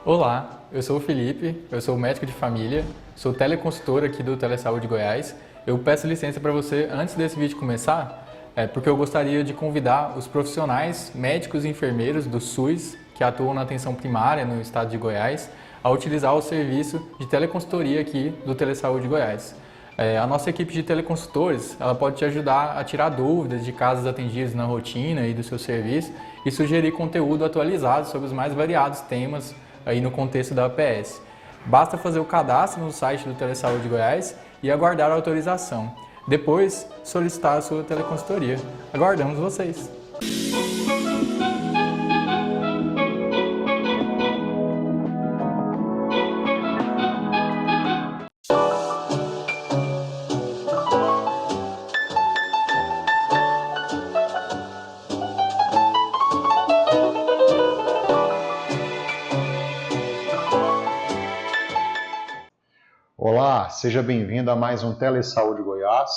Olá, eu sou o Felipe, eu sou médico de família, sou teleconsultor aqui do Telesaúde Goiás. Eu peço licença para você antes desse vídeo começar, porque eu gostaria de convidar os profissionais médicos e enfermeiros do SUS que atuam na atenção primária no estado de Goiás a utilizar o serviço de teleconsultoria aqui do Telesaúde Goiás. A nossa equipe de teleconsultores ela pode te ajudar a tirar dúvidas de casos atendidos na rotina e do seu serviço e sugerir conteúdo atualizado sobre os mais variados temas aí no contexto da APS. Basta fazer o cadastro no site do Telesaúde Goiás e aguardar a autorização. Depois, solicitar a sua teleconsultoria. Aguardamos vocês! Olá, seja bem-vindo a mais um Telesaúde Goiás.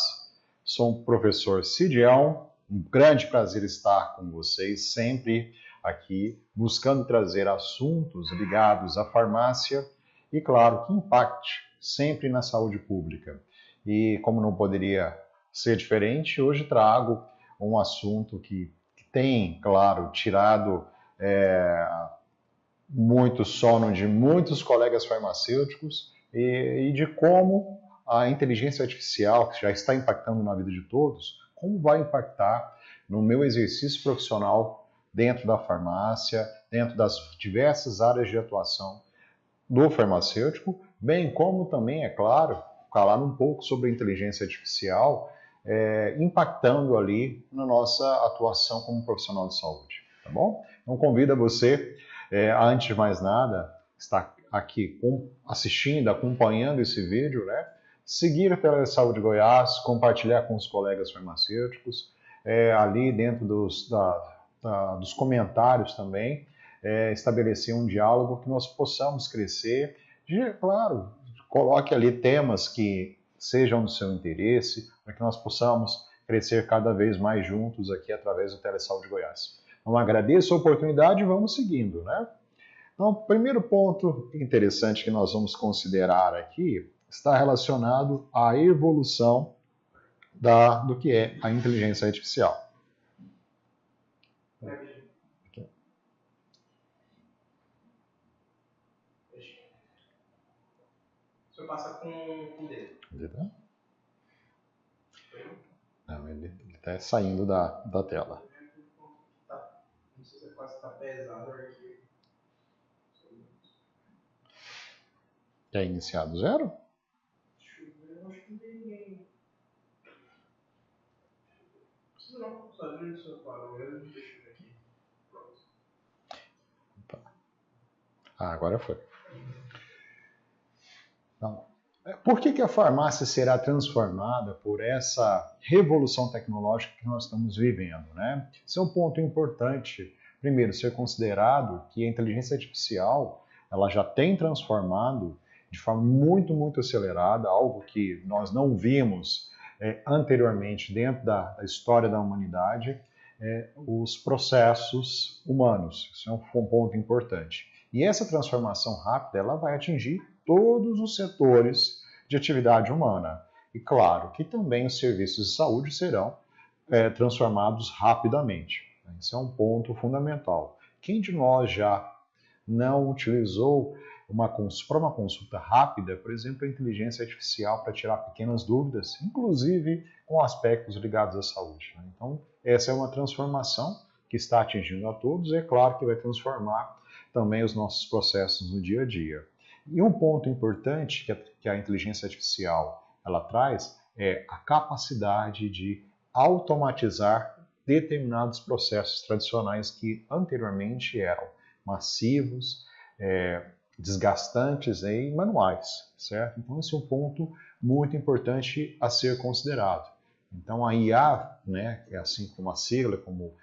Sou o professor Cidião, um grande prazer estar com vocês, sempre aqui, buscando trazer assuntos ligados à farmácia e, claro, que impacte sempre na saúde pública. E como não poderia ser diferente, hoje trago um assunto que tem, claro, tirado muito sono de muitos colegas farmacêuticos e de como a inteligência artificial, que já está impactando na vida de todos, como vai impactar no meu exercício profissional dentro da farmácia, dentro das diversas áreas de atuação do farmacêutico, bem como também, é claro, falar um pouco sobre a inteligência artificial impactando ali na nossa atuação como profissional de saúde, tá bom? Então convido você, antes de mais nada, estar aqui assistindo, acompanhando esse vídeo, né? Seguir a Telesaúde Goiás, compartilhar com os colegas farmacêuticos, ali dentro dos comentários também, estabelecer um diálogo que nós possamos crescer. Claro, coloque ali temas que sejam do seu interesse, para que nós possamos crescer cada vez mais juntos aqui através do Telesaúde Goiás. Então agradeço a oportunidade e vamos seguindo, né? Então, o primeiro ponto interessante que nós vamos considerar aqui está relacionado à evolução do que é a inteligência artificial. Você passa com o dedo. Não, ele está saindo da tela. Não sei se quase está pesado aqui. Já é iniciado zero? Deixa eu ver, eu acho que não tem ninguém. Não, só de seu quadro. Deixa eu ver aqui. Pronto. Tá. Agora foi. Então, por que a farmácia será transformada por essa revolução tecnológica que nós estamos vivendo, né? Esse é um ponto importante. Primeiro, ser considerado que a inteligência artificial ela já tem transformado de forma muito acelerada, algo que nós não vimos anteriormente dentro da história da humanidade, os processos humanos. Isso é um ponto importante. E essa transformação rápida ela vai atingir todos os setores de atividade humana. E claro que também os serviços de saúde serão transformados rapidamente. Esse é um ponto fundamental. Quem de nós já não utilizou para uma consulta rápida, por exemplo, a inteligência artificial para tirar pequenas dúvidas, inclusive com aspectos ligados à saúde. Então, essa é uma transformação que está atingindo a todos e é claro que vai transformar também os nossos processos no dia a dia. E um ponto importante que a inteligência artificial ela traz é a capacidade de automatizar determinados processos tradicionais que anteriormente eram massivos, desgastantes e manuais, certo? Então esse é um ponto muito importante a ser considerado. Então a IA, né, é assim como a sigla, como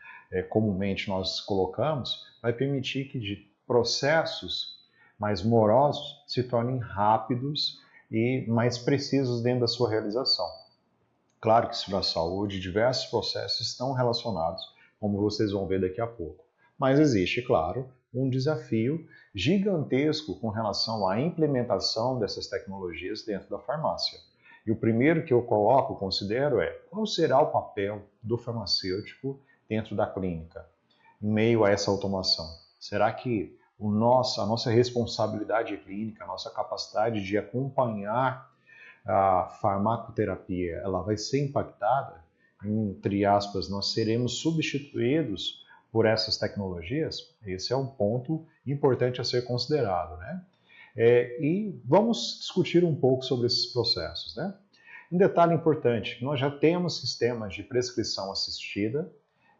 comumente nós colocamos, vai permitir que de processos mais morosos se tornem rápidos e mais precisos dentro da sua realização. Claro que na saúde diversos processos estão relacionados, como vocês vão ver daqui a pouco. Mas existe, claro, um desafio gigantesco com relação à implementação dessas tecnologias dentro da farmácia. E o primeiro que eu considero é qual será o papel do farmacêutico dentro da clínica, em meio a essa automação. Será que a nossa responsabilidade clínica, a nossa capacidade de acompanhar a farmacoterapia, ela vai ser impactada? Entre aspas, nós seremos substituídos por essas tecnologias? Esse é um ponto importante a ser considerado, né? E vamos discutir um pouco sobre esses processos, né? Um detalhe importante, nós já temos sistemas de prescrição assistida,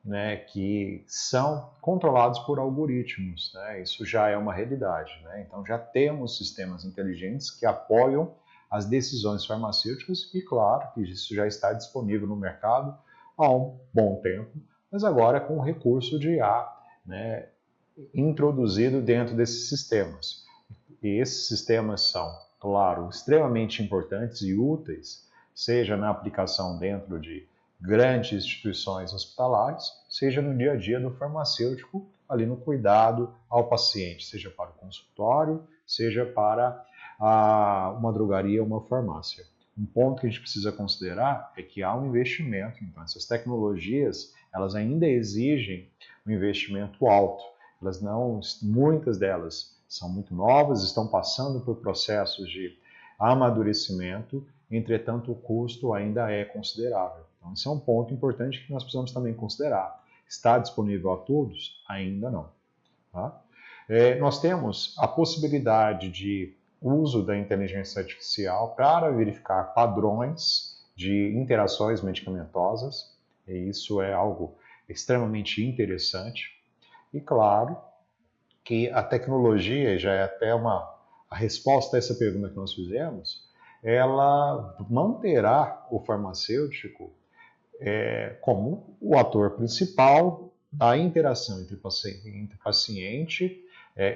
né, que são controlados por algoritmos, né? Isso já é uma realidade, né? Então já temos sistemas inteligentes que apoiam as decisões farmacêuticas e claro que isso já está disponível no mercado há um bom tempo, mas agora com o recurso de IA, né, introduzido dentro desses sistemas. E esses sistemas são, claro, extremamente importantes e úteis, seja na aplicação dentro de grandes instituições hospitalares, seja no dia a dia do farmacêutico, ali no cuidado ao paciente, seja para o consultório, seja para uma drogaria ou uma farmácia. Um ponto que a gente precisa considerar é que há um investimento, então essas tecnologias, elas ainda exigem um investimento alto. Muitas delas são muito novas, estão passando por processos de amadurecimento, entretanto o custo ainda é considerável. Então esse é um ponto importante que nós precisamos também considerar. Está disponível a todos? Ainda não. Tá? Nós temos a possibilidade de uso da inteligência artificial para verificar padrões de interações medicamentosas, e isso é algo extremamente interessante. E claro que a tecnologia, já é até a resposta a essa pergunta que nós fizemos, ela manterá o farmacêutico como o ator principal da interação entre paciente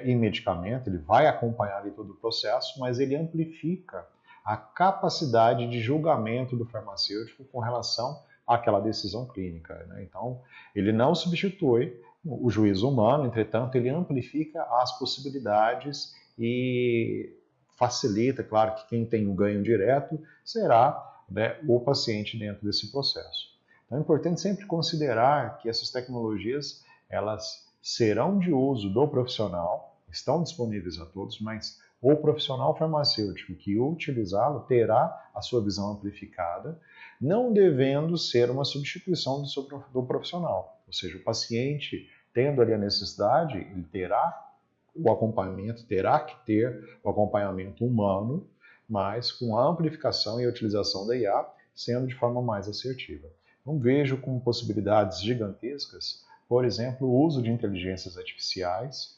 e medicamento. Ele vai acompanhar ali todo o processo, mas ele amplifica a capacidade de julgamento do farmacêutico com relação àquela decisão clínica, né? Então, ele não substitui o juízo humano, entretanto, ele amplifica as possibilidades e facilita, claro, que quem tem o ganho direto será, né, o paciente dentro desse processo. Então é importante sempre considerar que essas tecnologias, elas serão de uso do profissional, estão disponíveis a todos, mas o profissional farmacêutico que utilizá-lo terá a sua visão amplificada, não devendo ser uma substituição do profissional. Ou seja, o paciente, tendo ali a necessidade, ele terá o acompanhamento, terá que ter o acompanhamento humano, mas com a amplificação e a utilização da IA sendo de forma mais assertiva. Então vejo como possibilidades gigantescas, por exemplo, o uso de inteligências artificiais,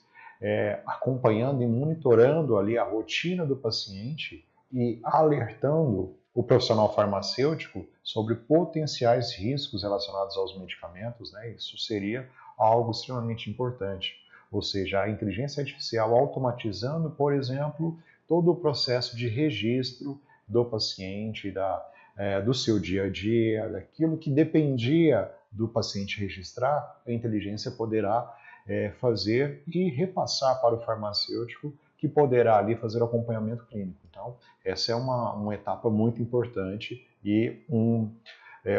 acompanhando e monitorando ali a rotina do paciente e alertando o profissional farmacêutico sobre potenciais riscos relacionados aos medicamentos, né? Isso seria algo extremamente importante. Ou seja, a inteligência artificial automatizando, por exemplo, todo o processo de registro do paciente, do seu dia a dia, daquilo que dependia do paciente registrar, a inteligência poderá fazer e repassar para o farmacêutico, que poderá ali fazer o acompanhamento clínico. Então, essa é uma etapa muito importante e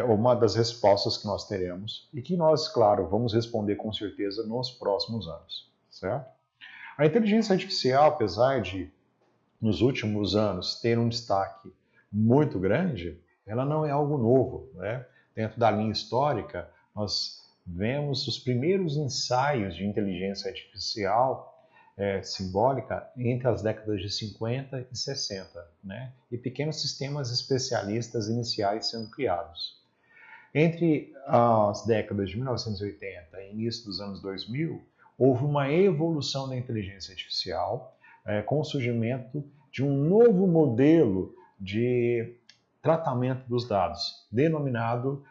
uma das respostas que nós teremos e que nós, claro, vamos responder com certeza nos próximos anos, certo? A inteligência artificial, apesar de, nos últimos anos, ter um destaque muito grande, ela não é algo novo, né? Dentro da linha histórica, nós vemos os primeiros ensaios de inteligência artificial simbólica entre as décadas de 50 e 60, né? E pequenos sistemas especialistas iniciais sendo criados. Entre as décadas de 1980 e início dos anos 2000, houve uma evolução da inteligência artificial com o surgimento de um novo modelo de tratamento dos dados, denominado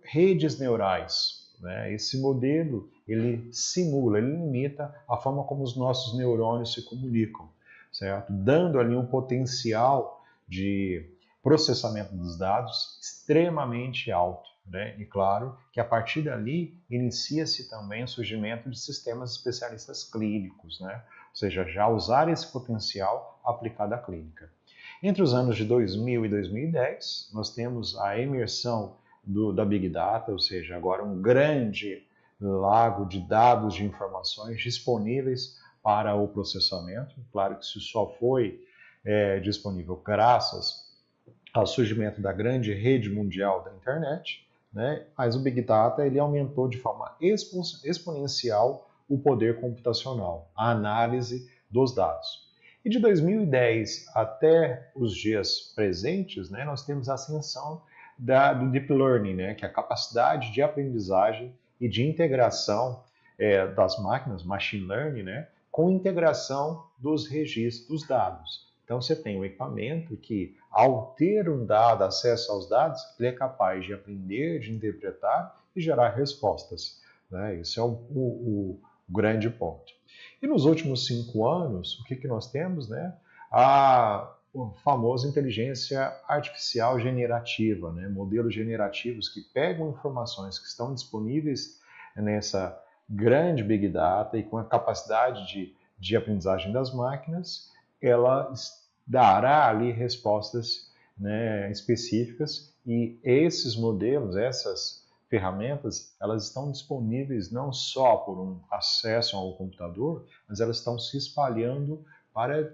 redes neurais, né? Esse modelo, ele simula, ele imita a forma como os nossos neurônios se comunicam, certo? Dando ali um potencial de processamento dos dados extremamente alto, né? E claro que a partir dali inicia-se também o surgimento de sistemas especialistas clínicos, né? Ou seja, já usar esse potencial aplicado à clínica. Entre os anos de 2000 e 2010, nós temos a emersão da Big Data, ou seja, agora um grande lago de dados, de informações disponíveis para o processamento. Claro que isso só foi disponível graças ao surgimento da grande rede mundial da internet, né? Mas o Big Data ele aumentou de forma exponencial o poder computacional, a análise dos dados. E de 2010 até os dias presentes, né, nós temos a ascensão do Deep Learning, né, que é a capacidade de aprendizagem e de integração das máquinas, Machine Learning, né, com integração dos registros dos dados. Então você tem um equipamento que, ao ter um dado, acesso aos dados, ele é capaz de aprender, de interpretar e gerar respostas, né? Isso é o grande ponto. E nos últimos 5 anos, o que nós temos, né? A famosa inteligência artificial generativa, né? Modelos generativos que pegam informações que estão disponíveis nessa grande Big Data e com a capacidade de aprendizagem das máquinas, ela dará ali respostas, né, específicas, e esses modelos, essas ferramentas, elas estão disponíveis não só por um acesso ao computador, mas elas estão se espalhando para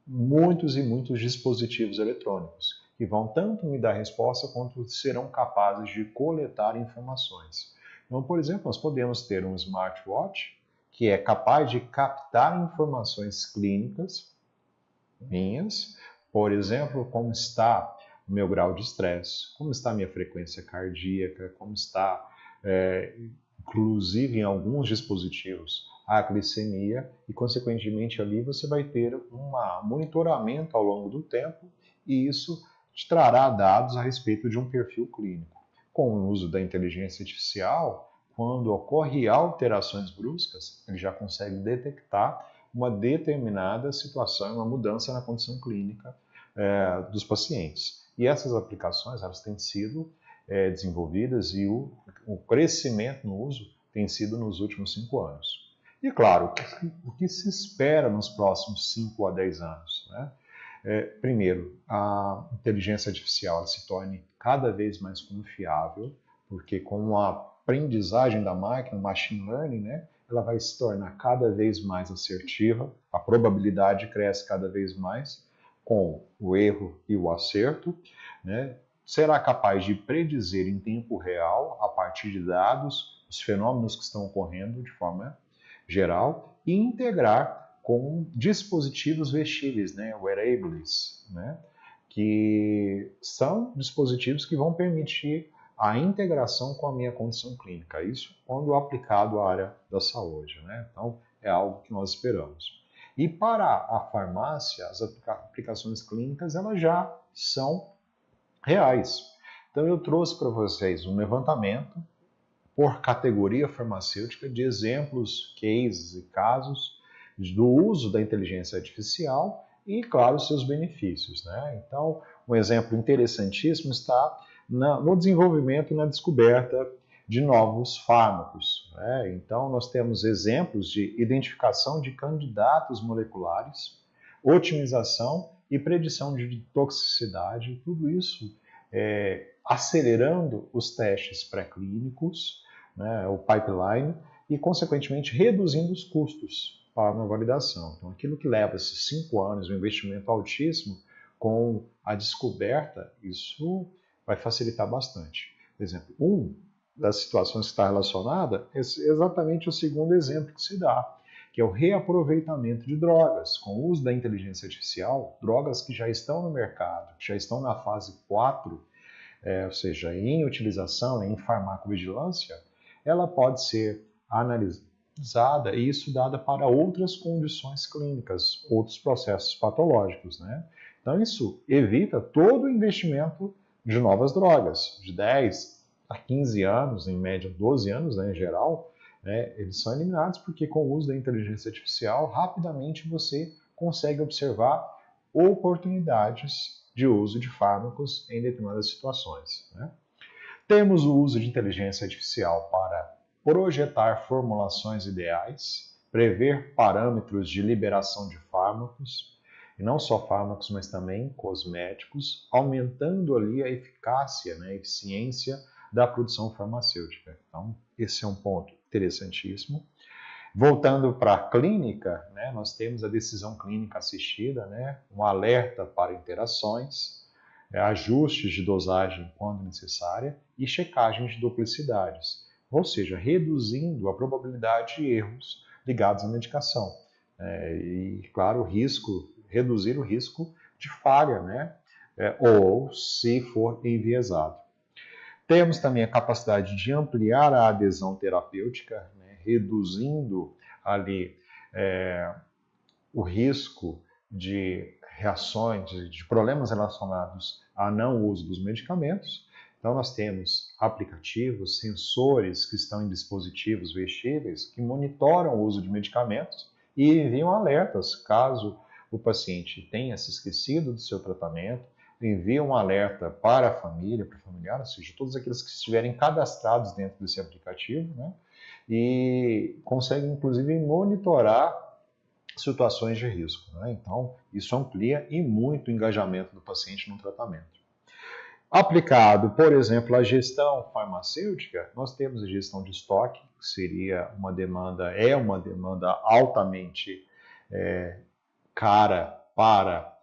muitos e muitos dispositivos eletrônicos, que vão tanto me dar resposta quanto serão capazes de coletar informações. Então, por exemplo, nós podemos ter um smartwatch que é capaz de captar informações clínicas minhas, por exemplo, como está o meu grau de estresse, como está a minha frequência cardíaca, como está, inclusive em alguns dispositivos, a glicemia, e consequentemente ali você vai ter um monitoramento ao longo do tempo, e isso te trará dados a respeito de um perfil clínico. Com o uso da inteligência artificial, quando ocorrem alterações bruscas, ele já consegue detectar uma determinada situação, uma mudança na condição clínica dos pacientes. E essas aplicações elas têm sido desenvolvidas e o crescimento no uso tem sido nos últimos 5 anos. E claro, o que se espera nos próximos 5 a 10 anos? Né? Primeiro, a inteligência artificial se torne cada vez mais confiável, porque com a aprendizagem da máquina, o machine learning, né, ela vai se tornar cada vez mais assertiva, a probabilidade cresce cada vez mais com o erro e o acerto, né? Será capaz de predizer em tempo real, a partir de dados, os fenômenos que estão ocorrendo de forma geral e integrar com dispositivos vestíveis, né? Wearables, né? Que são dispositivos que vão permitir a integração com a minha condição clínica. Isso quando aplicado à área da saúde, né? Então, é algo que nós esperamos. E para a farmácia, as aplicações clínicas, elas já são reais. Então, eu trouxe para vocês um levantamento por categoria farmacêutica de exemplos, cases e casos do uso da inteligência artificial e, claro, seus benefícios, né? Então, um exemplo interessantíssimo está no desenvolvimento e na descoberta de novos fármacos, né? Então, nós temos exemplos de identificação de candidatos moleculares, otimização e predição de toxicidade, tudo isso acelerando os testes pré-clínicos, né, o pipeline, e, consequentemente, reduzindo os custos para uma validação. Então, aquilo que leva esses 5 anos, um investimento altíssimo, com a descoberta, isso vai facilitar bastante. Por exemplo, uma das situações que está relacionada é exatamente o segundo exemplo que se dá, que é o reaproveitamento de drogas. Com o uso da inteligência artificial, drogas que já estão no mercado, que já estão na fase 4, ou seja, em utilização, em farmacovigilância, ela pode ser analisada e estudada para outras condições clínicas, outros processos patológicos, né? Então isso evita todo o investimento de novas drogas, de 10 a 15 anos, em média 12 anos, né, em geral, né, eles são eliminados porque com o uso da inteligência artificial, rapidamente você consegue observar oportunidades de uso de fármacos em determinadas situações, né? Temos o uso de inteligência artificial para projetar formulações ideais, prever parâmetros de liberação de fármacos, e não só fármacos, mas também cosméticos, aumentando ali a eficácia, né, a eficiência da produção farmacêutica. Então, esse é um ponto interessantíssimo. Voltando para a clínica, né, nós temos a decisão clínica assistida, né, um alerta para interações, ajustes de dosagem quando necessária e checagem de duplicidades, ou seja, reduzindo a probabilidade de erros ligados à medicação. E, claro, reduzir o risco de falha, né, ou se for enviesado. Temos também a capacidade de ampliar a adesão terapêutica, né, reduzindo ali o risco de reações, de problemas relacionados a não uso dos medicamentos. Então nós temos aplicativos, sensores que estão em dispositivos vestíveis que monitoram o uso de medicamentos e enviam alertas caso o paciente tenha se esquecido do seu tratamento, envia um alerta para a família, para o familiar, ou seja, todos aqueles que estiverem cadastrados dentro desse aplicativo, né? E consegue, inclusive, monitorar situações de risco, né? Então, isso amplia e muito o engajamento do paciente no tratamento. Aplicado, por exemplo, à gestão farmacêutica, nós temos a gestão de estoque, que seria uma demanda altamente cara para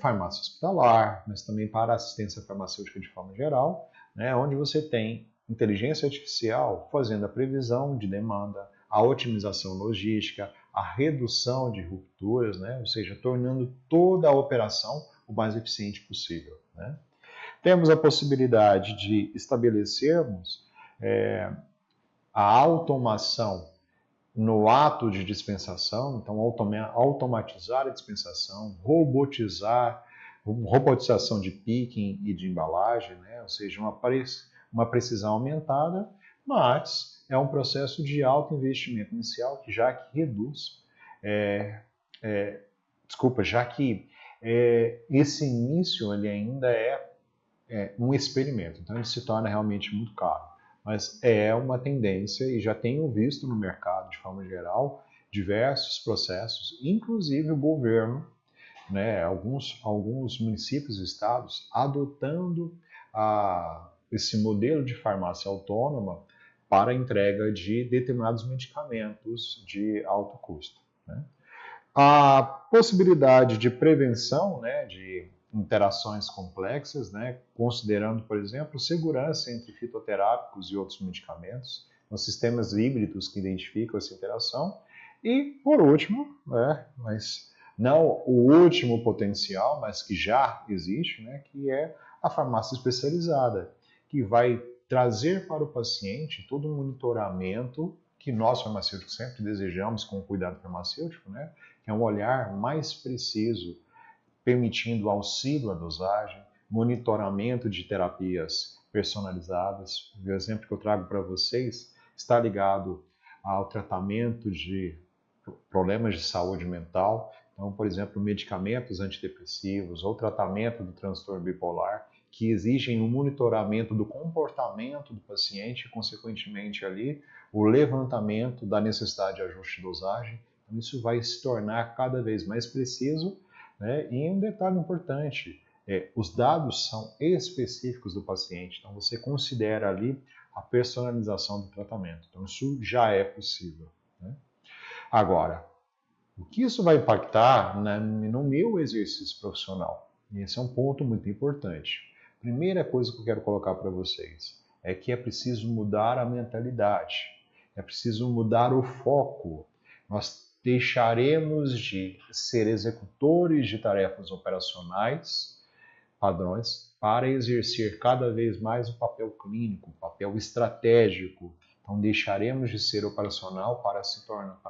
farmácia hospitalar, mas também para assistência farmacêutica de forma geral, né, onde você tem inteligência artificial fazendo a previsão de demanda, a otimização logística, a redução de rupturas, né, ou seja, tornando toda a operação o mais eficiente possível, né. Temos a possibilidade de estabelecermos a automação no ato de dispensação, então automatizar a dispensação, robotização de picking e de embalagem, né? Ou seja, uma precisão aumentada, mas é um processo de alto investimento inicial que esse início ele ainda é um experimento, então ele se torna realmente muito caro. Mas é uma tendência e já tenho visto no mercado, de forma geral, diversos processos, inclusive o governo, né, alguns municípios e estados adotando esse modelo de farmácia autônoma para a entrega de determinados medicamentos de alto custo, né. A possibilidade de prevenção, né, de interações complexas, né, considerando, por exemplo, segurança entre fitoterápicos e outros medicamentos, os sistemas híbridos que identificam essa interação. E, por último, mas não o último potencial, mas que já existe, né, que é a farmácia especializada, que vai trazer para o paciente todo um monitoramento que nós farmacêuticos sempre desejamos com o cuidado farmacêutico, né, que é um olhar mais preciso, permitindo auxílio à dosagem, monitoramento de terapias personalizadas. O exemplo que eu trago para vocês está ligado ao tratamento de problemas de saúde mental. Então, por exemplo, medicamentos antidepressivos ou tratamento do transtorno bipolar, que exigem um monitoramento do comportamento do paciente e, consequentemente, ali, o levantamento da necessidade de ajuste de dosagem. Então, isso vai se tornar cada vez mais preciso, né? E um detalhe importante, os dados são específicos do paciente, então você considera ali a personalização do tratamento. Então isso já é possível, né? Agora, o que isso vai impactar no meu exercício profissional? Esse é um ponto muito importante. Primeira coisa que eu quero colocar para vocês é que é preciso mudar a mentalidade, é preciso mudar o foco. Nós deixaremos de ser executores de tarefas operacionais, padrões, para exercer cada vez mais o papel clínico, o papel estratégico. Então, deixaremos de ser operacional para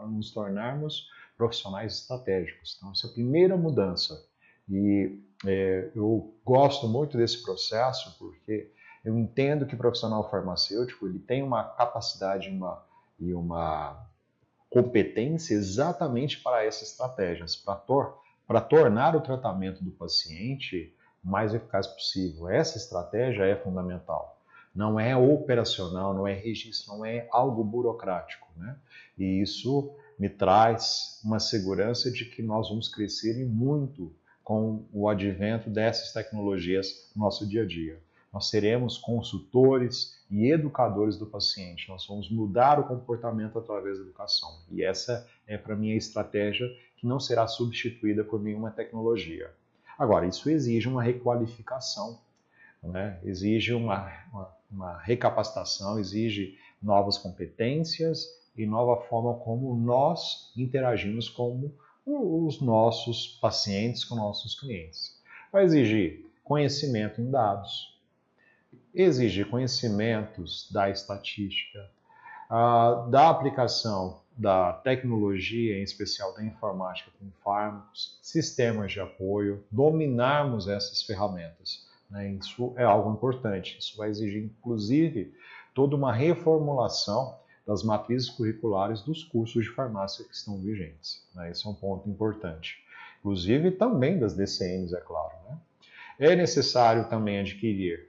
nos tornarmos profissionais estratégicos. Então, essa é a primeira mudança. E eu gosto muito desse processo porque eu entendo que o profissional farmacêutico ele tem uma capacidade e uma competência exatamente para essas estratégias, para tornar o tratamento do paciente o mais eficaz possível. Essa estratégia é fundamental. não é operacional, não é registro, não é algo burocrático, né? E isso me traz uma segurança de que nós vamos crescer e muito com o advento dessas tecnologias no nosso dia a dia. Nós seremos consultores e educadores do paciente. Nós vamos mudar o comportamento através da educação. E essa é, para mim, a estratégia que não será substituída por nenhuma tecnologia. Agora, isso exige uma requalificação, né? Exige uma recapacitação, exige novas competências e nova forma como nós interagimos com os nossos pacientes, com nossos clientes. Vai exigir conhecimento em dados, exigir conhecimentos da estatística, da aplicação da tecnologia, em especial da informática com fármacos, sistemas de apoio, dominarmos essas ferramentas, né? Isso é algo importante. Isso vai exigir, inclusive, toda uma reformulação das matrizes curriculares dos cursos de farmácia que estão vigentes, né? Esse é um ponto importante. Inclusive também das DCMs, é claro, né? É necessário também adquirir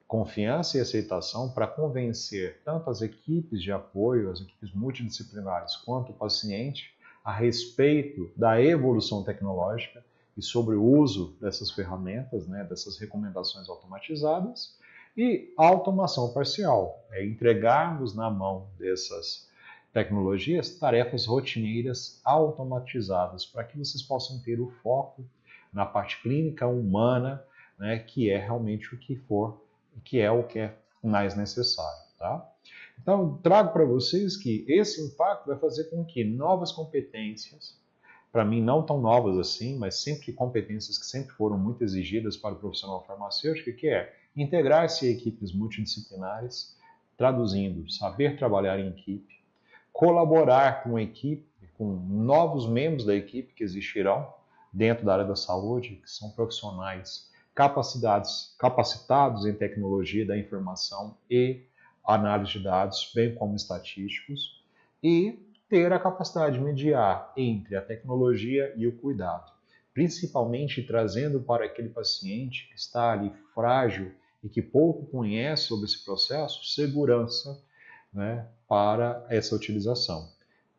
confiança e aceitação para convencer tanto as equipes de apoio, as equipes multidisciplinares, quanto o paciente a respeito da evolução tecnológica e sobre o uso dessas ferramentas, né, dessas recomendações automatizadas, e automação parcial, é entregarmos na mão dessas tecnologias tarefas rotineiras automatizadas para que vocês possam ter o foco na parte clínica humana, né, que é realmente o que é mais necessário, tá? Então, trago para vocês que esse impacto vai fazer com que novas competências, para mim não tão novas assim, mas sempre competências que sempre foram muito exigidas para o profissional farmacêutico, que é integrar-se a equipes multidisciplinares, traduzindo, saber trabalhar em equipe, colaborar com a equipe, com novos membros da equipe que existirão dentro da área da saúde, que são profissionais capacitados em tecnologia da informação e análise de dados, bem como estatísticos, e ter a capacidade de mediar entre a tecnologia e o cuidado, principalmente trazendo para aquele paciente que está ali frágil e que pouco conhece sobre esse processo, segurança, né, para essa utilização,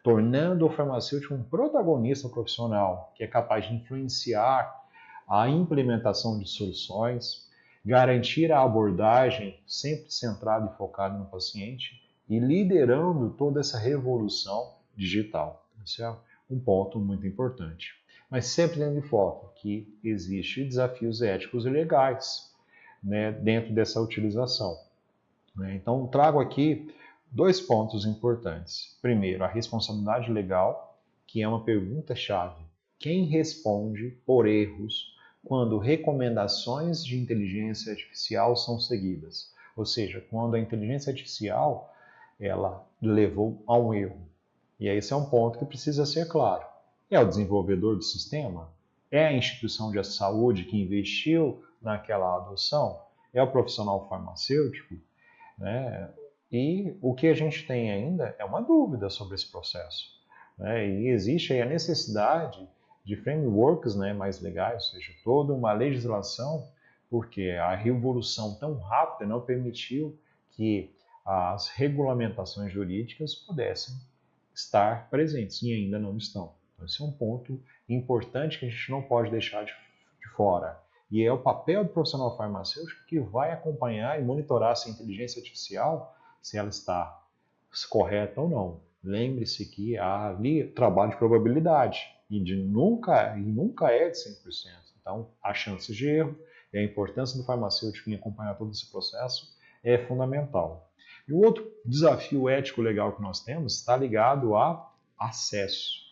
tornando o farmacêutico um protagonista profissional que é capaz de influenciar a implementação de soluções, garantir a abordagem sempre centrada e focada no paciente e liderando toda essa revolução digital. Esse é um ponto muito importante. Mas sempre tendo em foco que existem desafios éticos e legais, né, dentro dessa utilização, né? Então, trago aqui 2 pontos importantes. Primeiro, a responsabilidade legal, que é uma pergunta-chave. Quem responde por erros quando recomendações de inteligência artificial são seguidas? Ou seja, quando a inteligência artificial ela levou a um erro. E esse é um ponto que precisa ser claro. É o desenvolvedor do sistema? É a instituição de saúde que investiu naquela adoção? É o profissional farmacêutico? Né? E o que a gente tem ainda é uma dúvida sobre esse processo, né? E existe aí a necessidade de frameworks, né, mais legais, ou seja, toda uma legislação, porque a revolução tão rápida não permitiu que as regulamentações jurídicas pudessem estar presentes e ainda não estão. Então, esse é um ponto importante que a gente não pode deixar de fora. E é o papel do profissional farmacêutico que vai acompanhar e monitorar essa inteligência artificial, se ela está correta ou não. Lembre-se que há ali trabalho de probabilidade e nunca é de 100%. Então, há chances de erro e a importância do farmacêutico em acompanhar todo esse processo é fundamental. E o outro desafio ético legal que nós temos está ligado a acesso,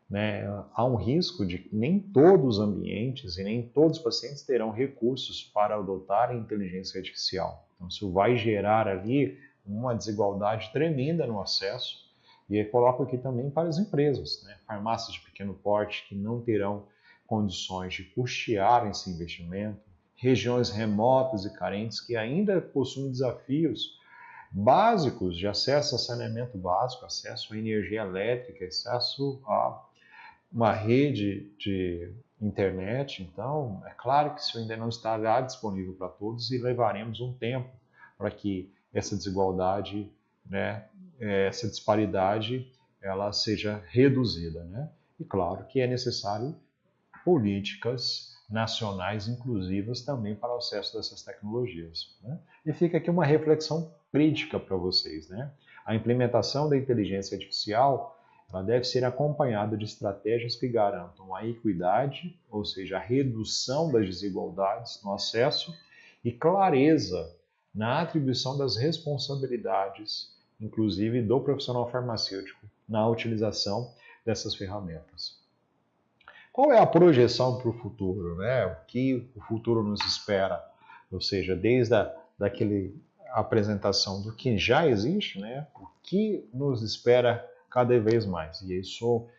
né? Há um risco de que nem todos os ambientes e nem todos os pacientes terão recursos para adotar a inteligência artificial. Então, isso vai gerar ali uma desigualdade tremenda no acesso. E eu coloco aqui também para as empresas, né? Farmácias de pequeno porte que não terão condições de custear esse investimento, regiões remotas e carentes que ainda possuem desafios básicos de acesso a saneamento básico, acesso à energia elétrica, acesso a uma rede de internet. Então, é claro que isso ainda não estará disponível para todos e levaremos um tempo para que essa desigualdade, né, essa disparidade, ela seja reduzida, né? E claro que é necessário políticas nacionais inclusivas também para o acesso dessas tecnologias, né? E fica aqui uma reflexão crítica para vocês, né? A implementação da inteligência artificial, ela deve ser acompanhada de estratégias que garantam a equidade, ou seja, a redução das desigualdades no acesso e clareza na atribuição das responsabilidades, inclusive do profissional farmacêutico, na utilização dessas ferramentas. Qual é a projeção para o futuro, né? O que o futuro nos espera? Ou seja, desde daquela apresentação do que já existe, né? O que nos espera cada vez mais. E eu sou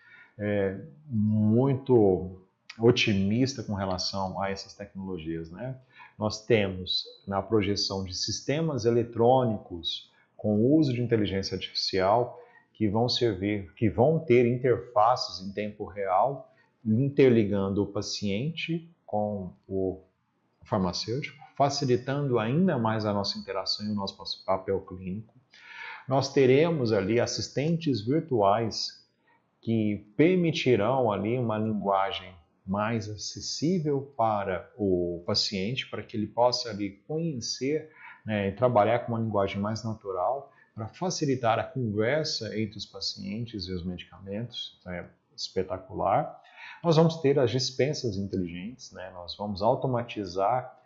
muito otimista com relação a essas tecnologias, né? Nós temos na projeção de sistemas eletrônicos com o uso de inteligência artificial que vão ter interfaces em tempo real interligando o paciente com o farmacêutico, facilitando ainda mais a nossa interação e o nosso papel clínico. Nós teremos ali assistentes virtuais que permitirão ali uma linguagem mais acessível para o paciente, para que ele possa ali conhecer, né, e trabalhar com uma linguagem mais natural, para facilitar a conversa entre os pacientes e os medicamentos. É espetacular. Nós vamos ter as dispensas inteligentes, né? Nós vamos automatizar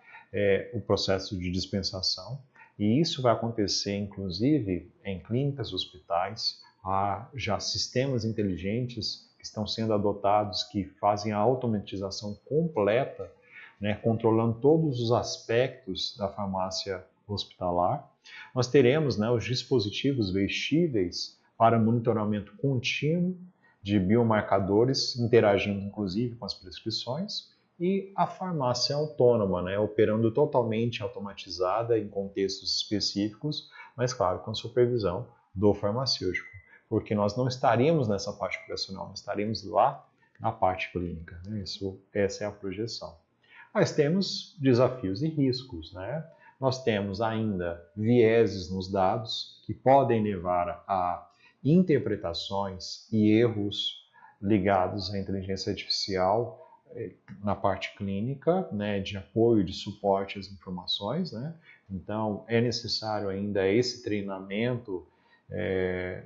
o processo de dispensação, e isso vai acontecer, inclusive, em clínicas, hospitais. Há já sistemas inteligentes que estão sendo adotados que fazem a automatização completa, né? Controlando todos os aspectos da farmácia hospitalar. Nós teremos, né, os dispositivos vestíveis para monitoramento contínuo de biomarcadores, interagindo inclusive com as prescrições, e a farmácia autônoma, né, operando totalmente automatizada em contextos específicos, mas claro, com supervisão do farmacêutico, porque nós não estaríamos nessa parte operacional, nós estaríamos lá na parte clínica, né? Essa é a projeção. Mas temos desafios e riscos, né? Nós temos ainda vieses nos dados que podem levar a interpretações e erros ligados à inteligência artificial na parte clínica, né, de apoio, de suporte às informações, né? Então, é necessário ainda esse treinamento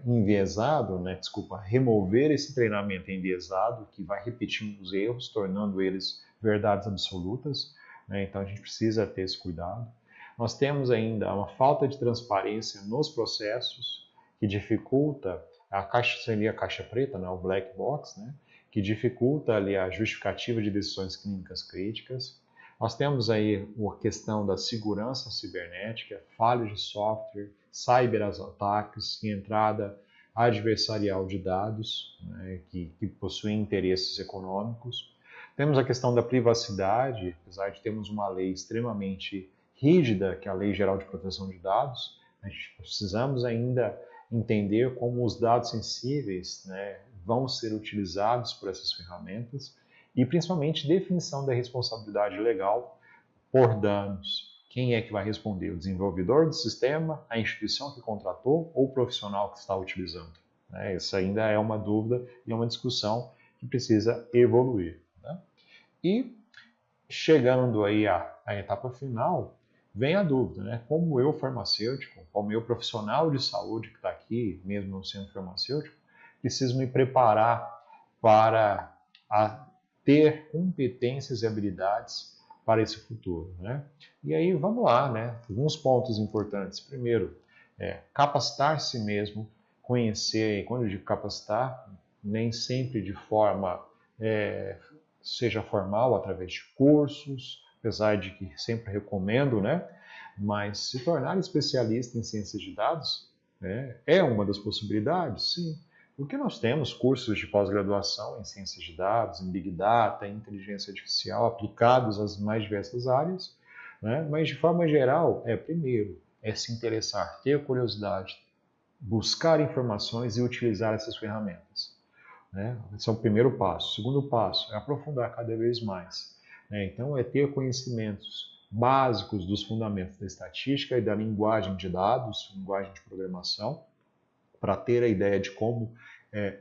enviesado, né? Remover esse treinamento enviesado que vai repetindo os erros, tornando eles verdades absolutas, né? Então, a gente precisa ter esse cuidado. Nós temos ainda uma falta de transparência nos processos, que dificulta, seria a caixa preta, né, o black box, né, que dificulta ali a justificativa de decisões clínicas críticas. Nós temos aí a questão da segurança cibernética, falhas de software, cyberataques e entrada adversarial de dados, né, que possuem interesses econômicos. Temos a questão da privacidade, apesar de termos uma lei extremamente rígida, que é a Lei Geral de Proteção de Dados, a gente precisamos ainda entender como os dados sensíveis, né, vão ser utilizados por essas ferramentas e principalmente definição da responsabilidade legal por danos. Quem é que vai responder? O desenvolvedor do sistema, a instituição que contratou ou o profissional que está utilizando? Essa ainda é uma dúvida e é uma discussão que precisa evoluir, né? E chegando aí à etapa final, vem a dúvida, né? Como eu, farmacêutico, como eu, profissional de saúde que está aqui, mesmo não sendo farmacêutico, preciso me preparar para ter competências e habilidades para esse futuro, né? E aí, vamos lá, né? Alguns pontos importantes. Primeiro, capacitar-se mesmo, conhecer, e quando eu digo capacitar, nem sempre de forma seja formal, através de cursos, apesar de que sempre recomendo, né? Mas se tornar especialista em ciências de dados, né, é uma das possibilidades, sim. Porque nós temos cursos de pós-graduação em ciências de dados, em Big Data, em inteligência artificial, aplicados às mais diversas áreas, né? Mas de forma geral, primeiro, se interessar, ter curiosidade, buscar informações e utilizar essas ferramentas, né? Esse é o primeiro passo. O segundo passo é aprofundar cada vez mais, né? Então, é ter conhecimentos básicos dos fundamentos da estatística e da linguagem de dados, linguagem de programação, para ter a ideia de como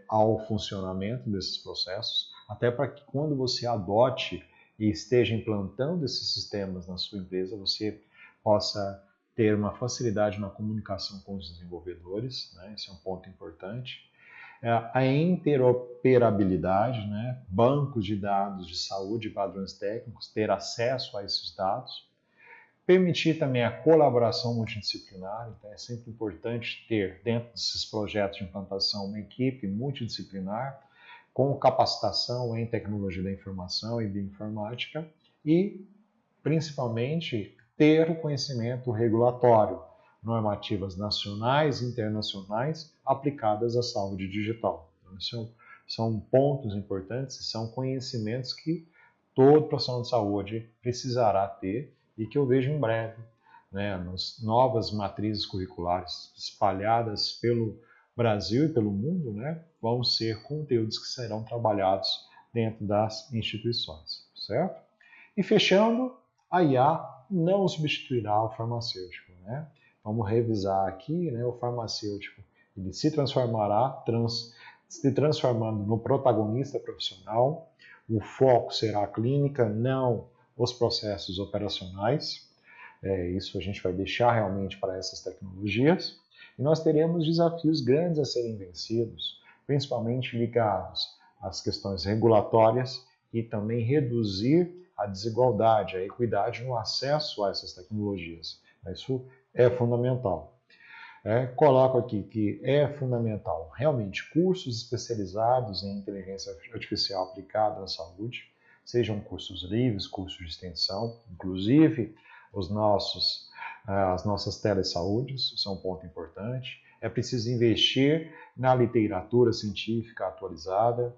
há o funcionamento desses processos, até para que quando você adote e esteja implantando esses sistemas na sua empresa, você possa ter uma facilidade na comunicação com os desenvolvedores, né? Esse é um ponto importante. A interoperabilidade, né? Bancos de dados de saúde e padrões técnicos, ter acesso a esses dados. Permitir também a colaboração multidisciplinar, então é sempre importante ter dentro desses projetos de implantação uma equipe multidisciplinar, com capacitação em tecnologia da informação e bioinformática e, principalmente, ter o conhecimento regulatório, normativas nacionais e internacionais aplicadas à saúde digital. Então, isso são pontos importantes, são conhecimentos que todo profissional de saúde precisará ter e que eu vejo em breve, né, nas novas matrizes curriculares espalhadas pelo Brasil e pelo mundo, né, vão ser conteúdos que serão trabalhados dentro das instituições, certo? E fechando, a IA não substituirá o farmacêutico, né? Vamos revisar aqui, né, o farmacêutico ele se transformará, se transformando no protagonista profissional, o foco será a clínica, não os processos operacionais, isso a gente vai deixar realmente para essas tecnologias, e nós teremos desafios grandes a serem vencidos, principalmente ligados às questões regulatórias e também reduzir a desigualdade, a equidade no acesso a essas tecnologias. Isso é fundamental. Coloco aqui que é fundamental realmente cursos especializados em inteligência artificial aplicada na saúde, sejam cursos livres, cursos de extensão, inclusive as nossas telesaúdes, isso é um ponto importante. É preciso investir na literatura científica atualizada,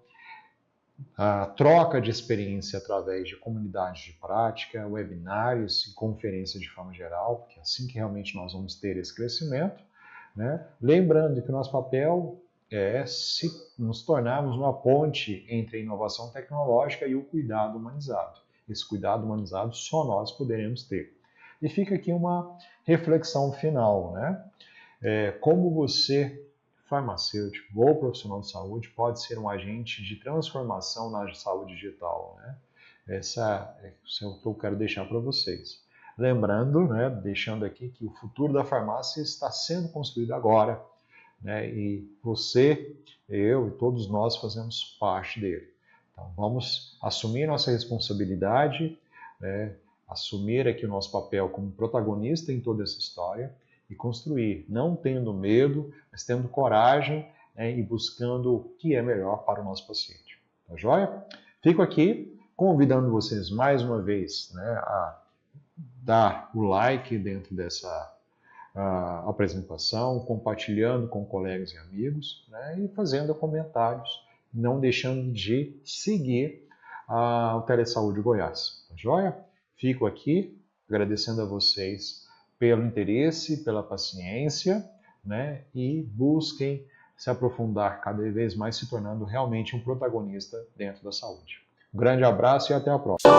a troca de experiência através de comunidades de prática, webinários e conferências de forma geral, porque é assim que realmente nós vamos ter esse crescimento, né? Lembrando que o nosso papel é se nos tornarmos uma ponte entre a inovação tecnológica e o cuidado humanizado. Esse cuidado humanizado só nós poderemos ter. E fica aqui uma reflexão final, né? Como você, farmacêutico ou profissional de saúde, pode ser um agente de transformação na saúde digital, né? Isso é o que eu quero deixar para vocês. Lembrando, né, deixando aqui que o futuro da farmácia está sendo construído agora, né, e você, eu e todos nós fazemos parte dele. Então vamos assumir nossa responsabilidade, né, assumir aqui o nosso papel como protagonista em toda essa história e construir, não tendo medo, mas tendo coragem, né, e buscando o que é melhor para o nosso paciente. Tá joia? Fico aqui convidando vocês mais uma vez, né, a dar o like dentro dessa apresentação, compartilhando com colegas e amigos, né, e fazendo comentários, não deixando de seguir o Telesaúde Goiás. Tá joia? Fico aqui agradecendo a vocês pelo interesse, pela paciência, né, e busquem se aprofundar cada vez mais, se tornando realmente um protagonista dentro da saúde. Um grande abraço e até a próxima.